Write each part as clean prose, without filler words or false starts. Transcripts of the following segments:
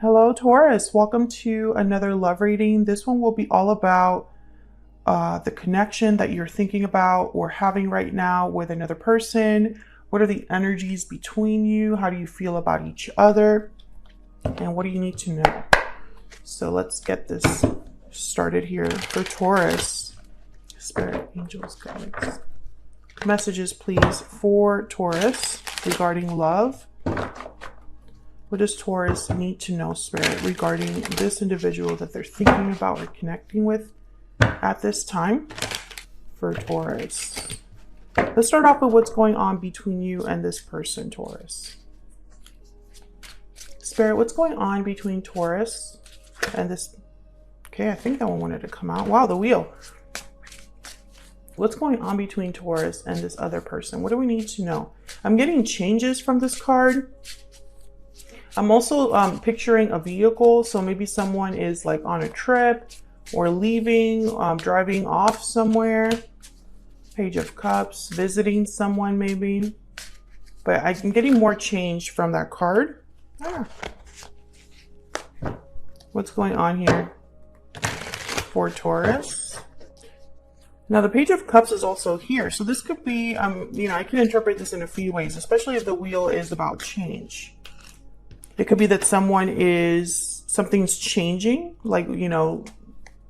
Hello, Taurus. Welcome to another love reading. This one will be all about the connection that you're thinking about or having right now with another person. What are the energies between you? How do you feel about each other? And what do you need to know? So let's get this started here for Taurus. Spirit, angels, guides. Messages, please, for Taurus regarding love. What does Taurus need to know, Spirit, regarding this individual that they're thinking about or connecting with at this time for Taurus? Let's start off with what's going on between you and this person, Taurus. Spirit, what's going on between Taurus and this? Okay, I think that one wanted to come out. Wow, the wheel. What's going on between Taurus and this other person? What do we need to know? I'm getting changes from this card. I'm also picturing a vehicle. So maybe someone is like on a trip or leaving, driving off somewhere. Page of Cups, visiting someone maybe. But I'm getting more change from that card. What's going on here for Taurus? Now the Page of Cups is also here. So this could be, I can interpret this in a few ways, especially if the wheel is about change. It could be that something's changing, like,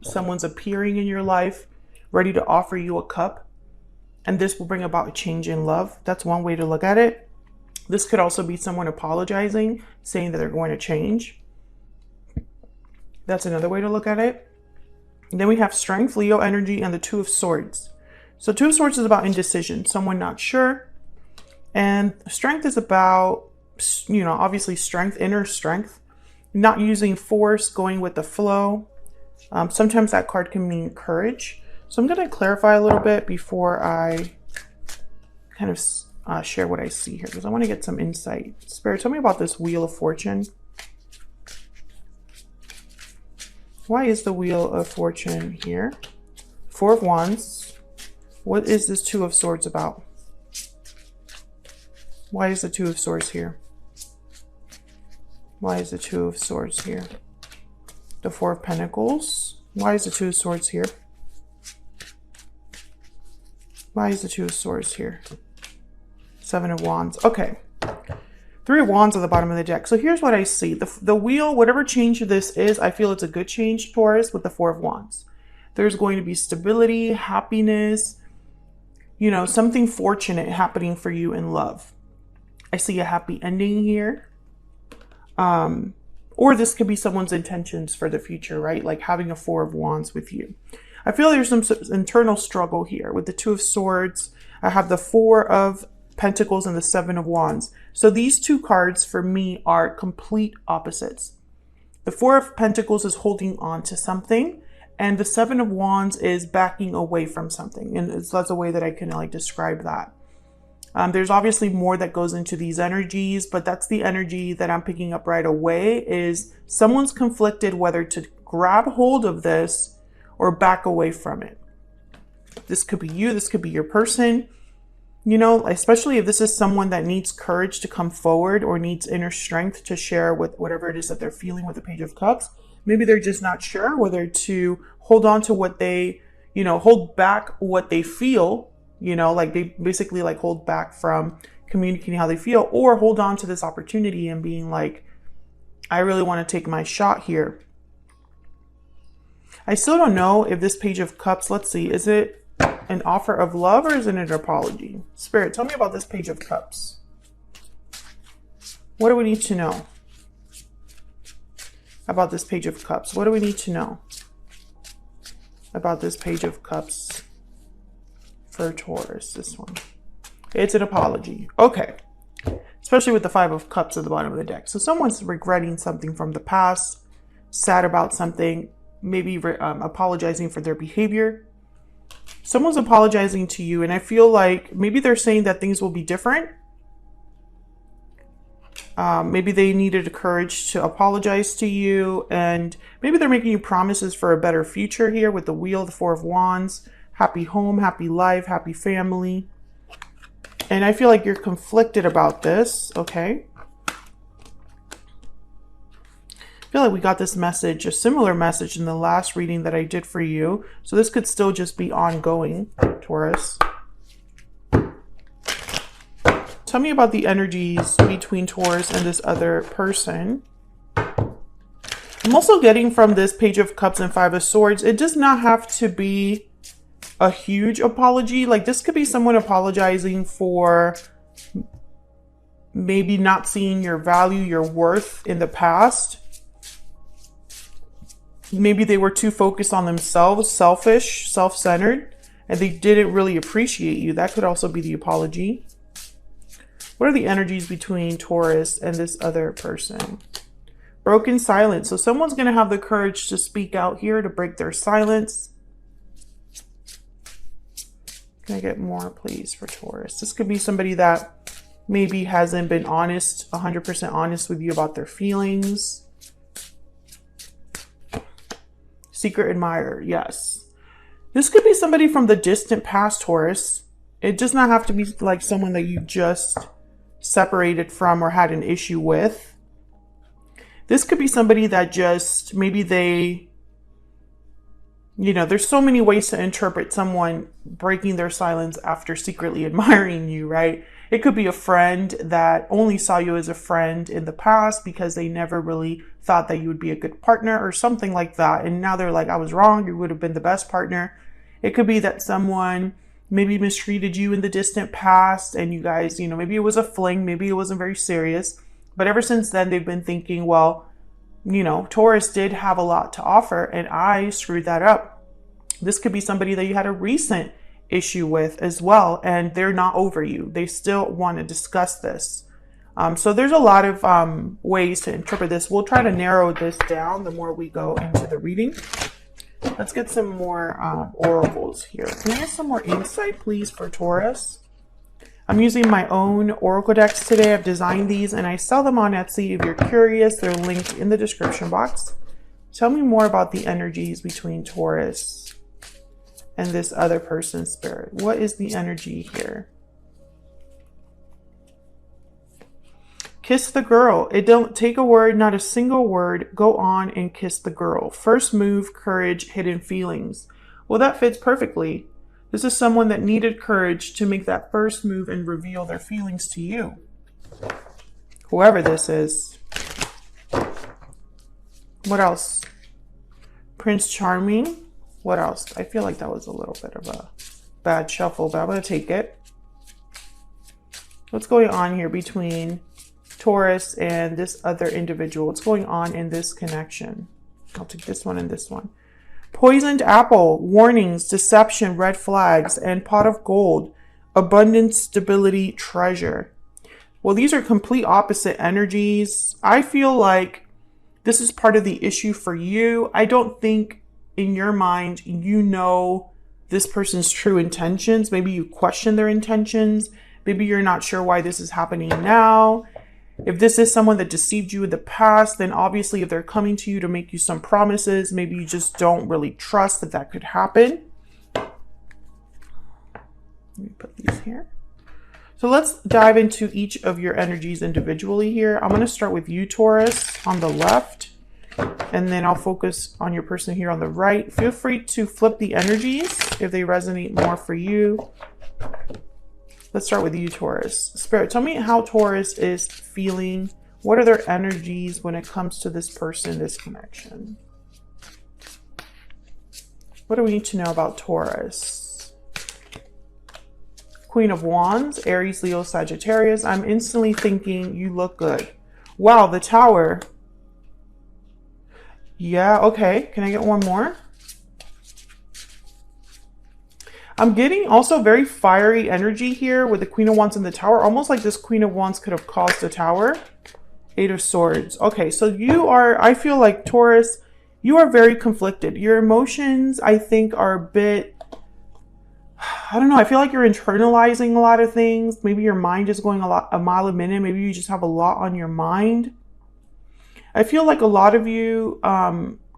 someone's appearing in your life, ready to offer you a cup. And this will bring about a change in love. That's one way to look at it. This could also be someone apologizing, saying that they're going to change. That's another way to look at it. And then we have Strength, Leo energy, and the Two of Swords. So Two of Swords is about indecision, someone not sure. And Strength is about, obviously strength, inner strength, not using force, going with the flow. Sometimes that card can mean courage. So I'm going to clarify a little bit before I kind of share what I see here, because I want to get some insight. Spirit, tell me about this Wheel of Fortune. Why is the Wheel of Fortune here? Four of Wands. What is this Two of Swords about? Why is the Two of Swords here? Why is the Two of Swords here? The Four of Pentacles. Why is the Two of Swords here? Why is the Two of Swords here? Seven of Wands. Okay. Three of Wands at the bottom of the deck. So here's what I see. The wheel, whatever change this is, I feel it's a good change, Taurus, with the Four of Wands. There's going to be stability, happiness, something fortunate happening for you in love. I see a happy ending here. Or this could be someone's intentions for the future, right? Like having a Four of Wands with you. I feel there's some internal struggle here with the Two of Swords. I have the Four of Pentacles and the Seven of Wands. So these two cards for me are complete opposites. The Four of Pentacles is holding on to something, and the Seven of Wands is backing away from something. And that's a way that I can describe that. There's obviously more that goes into these energies, but that's the energy that I'm picking up right away, is someone's conflicted whether to grab hold of this or back away from it. This could be you, this could be your person, especially if this is someone that needs courage to come forward or needs inner strength to share with whatever it is that they're feeling with the Page of Cups. Maybe they're just not sure whether to hold on to what they, hold back what they feel. Like they basically hold back from communicating how they feel, or hold on to this opportunity and being like, I really want to take my shot here. I still don't know if this Page of Cups, let's see, is it an offer of love or is it an apology? Spirit, tell me about this Page of Cups. What do we need to know about this Page of Cups? What do we need to know about this Page of Cups? For Taurus, this one. It's an apology. Okay. Especially with the Five of Cups at the bottom of the deck. So someone's regretting something from the past, sad about something, maybe apologizing for their behavior. Someone's apologizing to you, and I feel like maybe they're saying that things will be different. Maybe they needed the courage to apologize to you, and maybe they're making you promises for a better future here with the Wheel, the Four of Wands. Happy home, happy life, happy family. And I feel like you're conflicted about this, okay? feel like we got this message, a similar message in the last reading that I did for you. So this could still just be ongoing, Taurus. Tell me about the energies between Taurus and this other person. I'm also getting from this Page of Cups and Five of Swords, it does not have to be a huge apology. Like this could be someone apologizing for maybe not seeing your value, your worth in the past. Maybe they were too focused on themselves, selfish, self-centered, and they didn't really appreciate you. That could also be the apology. What are the energies between Taurus and this other person? Broken silence. So someone's going to have the courage to speak out here, to break their silence. Can I get more, please, for Taurus? This could be somebody that maybe hasn't been honest, 100% honest with you about their feelings. Secret admirer, yes. This could be somebody from the distant past, Taurus. It does not have to be like someone that you just separated from or had an issue with. This could be somebody that just, maybe they, you know, there's so many ways to interpret someone breaking their silence after secretly admiring you, right? It could be a friend that only saw you as a friend in the past because they never really thought that you would be a good partner or something like that. And now they're like, I was wrong. You would have been the best partner. It could be that someone maybe mistreated you in the distant past and you guys, you know, maybe it was a fling, maybe it wasn't very serious. But ever since then, they've been thinking, well, you know, Taurus did have a lot to offer and I screwed that up. This could be somebody that you had a recent issue with as well, and they're not over you. They still want to discuss this. So there's a lot of ways to interpret this. We'll try to narrow this down the more we go into the reading. Let's get some more oracles here. Can I get some more insight, please, for Taurus? I'm using my own oracle decks today. I've designed these and I sell them on Etsy. If you're curious, they're linked in the description box. Tell me more about the energies between Taurus and this other person's spirit. What is the energy here? Kiss the girl. It don't take a word, not a single word. Go on and kiss the girl. First move, courage, hidden feelings. Well, that fits perfectly. This is someone that needed courage to make that first move and reveal their feelings to you. Whoever this is. What else? Prince Charming. What else? I feel like that was a little bit of a bad shuffle, but I'm going to take it. What's going on here between Taurus and this other individual? What's going on in this connection? I'll take this one and this one. Poisoned apple, warnings, deception, red flags, and pot of gold, abundance, stability, treasure. Well, these are complete opposite energies. I feel like this is part of the issue for you. I don't think in your mind, you know this person's true intentions. Maybe you question their intentions. Maybe you're not sure why this is happening now. If this is someone that deceived you in the past, then obviously if they're coming to you to make you some promises, maybe you just don't really trust that that could happen. Let me put these here. So let's dive into each of your energies individually here. I'm going to start with you, Taurus, on the left, and then I'll focus on your person here on the right. Feel free to flip the energies if they resonate more for you. Let's start with you, Taurus. Spirit, tell me how Taurus is feeling. What are their energies when it comes to this person, this connection? What do we need to know about Taurus? Queen of Wands, Aries, Leo, Sagittarius. I'm instantly thinking you look good. Wow, the Tower. Yeah, okay. Can I get one more? I'm getting also very fiery energy here with the Queen of Wands and the Tower. Almost like this Queen of Wands could have caused the Tower. Eight of Swords. Okay, so you are, I feel like Taurus, you are very conflicted. Your emotions, I think, are a bit, I don't know. I feel like you're internalizing a lot of things. Maybe your mind is going a mile a minute. Maybe you just have a lot on your mind. I feel like a lot of you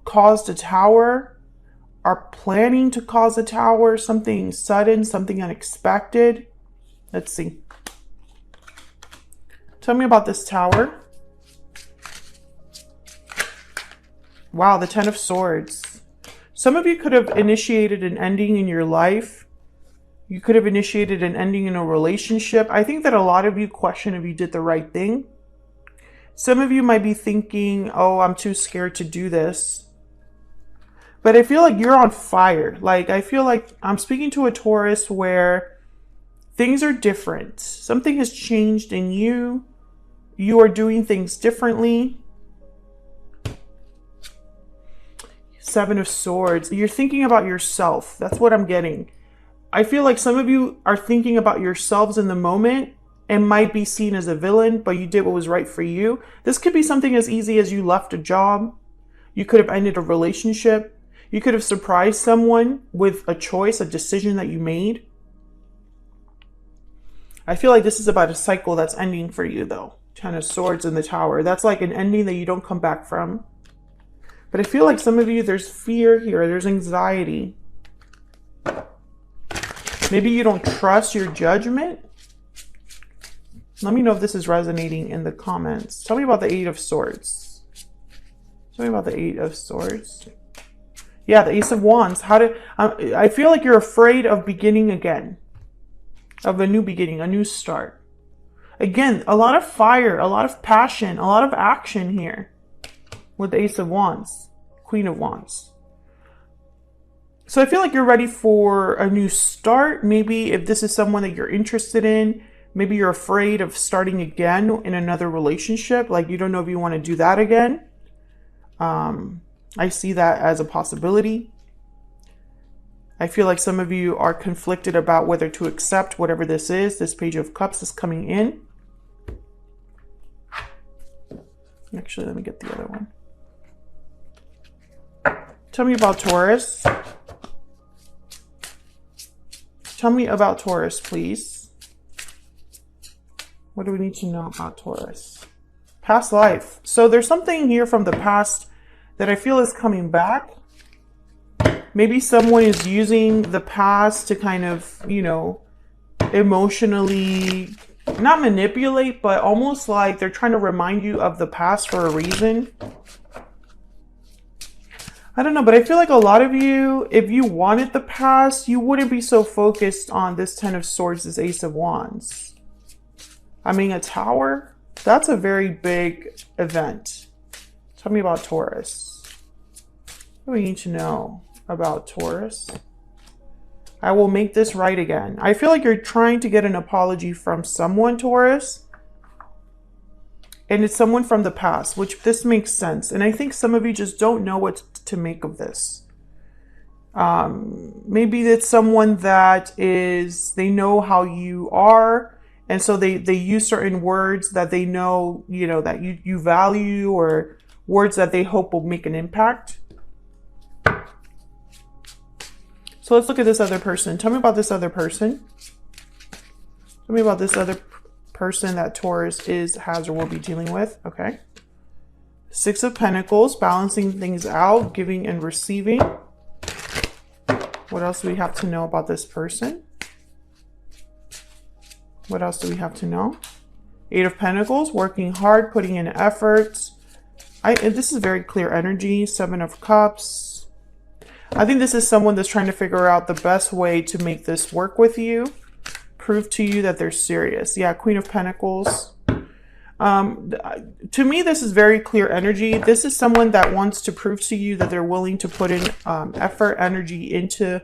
caused a Tower, are planning to cause a Tower, something sudden, something unexpected. Let's see. Tell me about this Tower. Wow, the Ten of Swords. Some of you could have initiated an ending in your life. You could have initiated an ending in a relationship. I think that a lot of you question if you did the right thing. Some of you might be thinking, oh, I'm too scared to do this. But I feel like you're on fire. Like, I feel like I'm speaking to a Taurus where things are different. Something has changed in you. You are doing things differently. Seven of Swords. You're thinking about yourself. That's what I'm getting. I feel like some of you are thinking about yourselves in the moment and might be seen as a villain, but you did what was right for you. This could be something as easy as you left a job. You could have ended a relationship. You could have surprised someone with a choice, a decision that you made. I feel like this is about a cycle that's ending for you, though. Ten of Swords in the Tower. That's like an ending that you don't come back from. But I feel like some of you, there's fear here. There's anxiety. Maybe you don't trust your judgment. Let me know if this is resonating in the comments. Tell me about the Eight of Swords. Tell me about the Eight of Swords. Yeah, the Ace of Wands. I feel like you're afraid of beginning again. Of a new beginning, a new start. Again, a lot of fire, a lot of passion, a lot of action here. With the Ace of Wands, Queen of Wands. So I feel like you're ready for a new start. Maybe if this is someone that you're interested in, maybe you're afraid of starting again in another relationship. Like you don't know if you want to do that again. I see that as a possibility. I feel like some of you are conflicted about whether to accept whatever this is. This Page of Cups is coming in. Actually, let me get the other one. Tell me about Taurus. Tell me about Taurus, please. What do we need to know about Taurus? Past life. So there's something here from the past that I feel is coming back. Maybe someone is using the past to kind of, you know, emotionally, not manipulate, but almost like they're trying to remind you of the past for a reason. I don't know, but I feel like a lot of you, if you wanted the past, you wouldn't be so focused on this Ten of Swords, this Ace of Wands. I mean, a tower, that's a very big event. Tell me about Taurus. What do we need to know about Taurus? I will make this right again. I feel like you're trying to get an apology from someone, Taurus. And it's someone from the past, which this makes sense. And I think some of you just don't know what to make of this. Maybe it's someone that they know how you are. And so they use certain words that they know, you know, that you value, or words that they hope will make an impact. So let's look at this other person. Tell me about this other person. Tell me about this other person that Taurus has, or will be dealing with. Okay. Six of Pentacles, balancing things out, giving and receiving. What else do we have to know about this person? What else do we have to know? Eight of Pentacles, working hard, putting in effort. This is very clear energy. Seven of Cups. I think this is someone that's trying to figure out the best way to make this work with you. Prove to you that they're serious. Yeah, Queen of Pentacles. To me, this is very clear energy. This is someone that wants to prove to you that they're willing to put in effort, energy into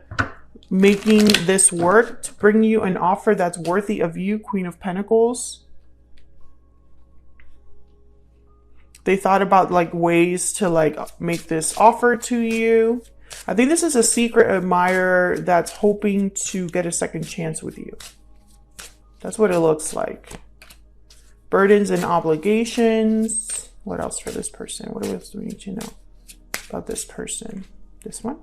making this work, to bring you an offer that's worthy of you, Queen of Pentacles. They thought about like ways to like make this offer to you. I think this is a secret admirer that's hoping to get a second chance with you. That's what it looks like. Burdens and obligations. What else for this person? What else do we need to know about this person? This one.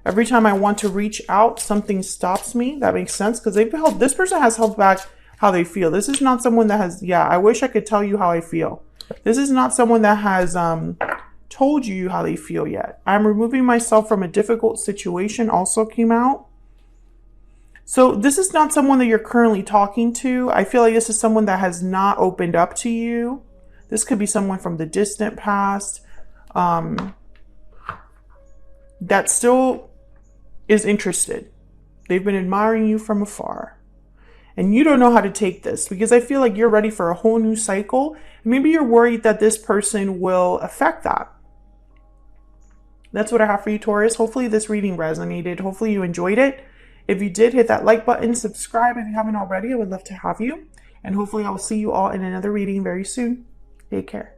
Every time I want to reach out, something stops me. That makes sense, because this person has held back how they feel. This is not someone that has, yeah, I wish I could tell you how I feel. This is not someone that has told you how they feel yet. I'm removing myself from a difficult situation also came out. So this is not someone that you're currently talking to. I feel like this is someone that has not opened up to you. This could be someone from the distant past. that still is interested. They've been admiring you from afar. And you don't know how to take this because I feel like you're ready for a whole new cycle. Maybe you're worried that this person will affect that. That's what I have for you, Taurus. Hopefully this reading resonated. Hopefully you enjoyed it. If you did, hit that like button, subscribe if you haven't already. I would love to have you. And hopefully I will see you all in another reading very soon. Take care.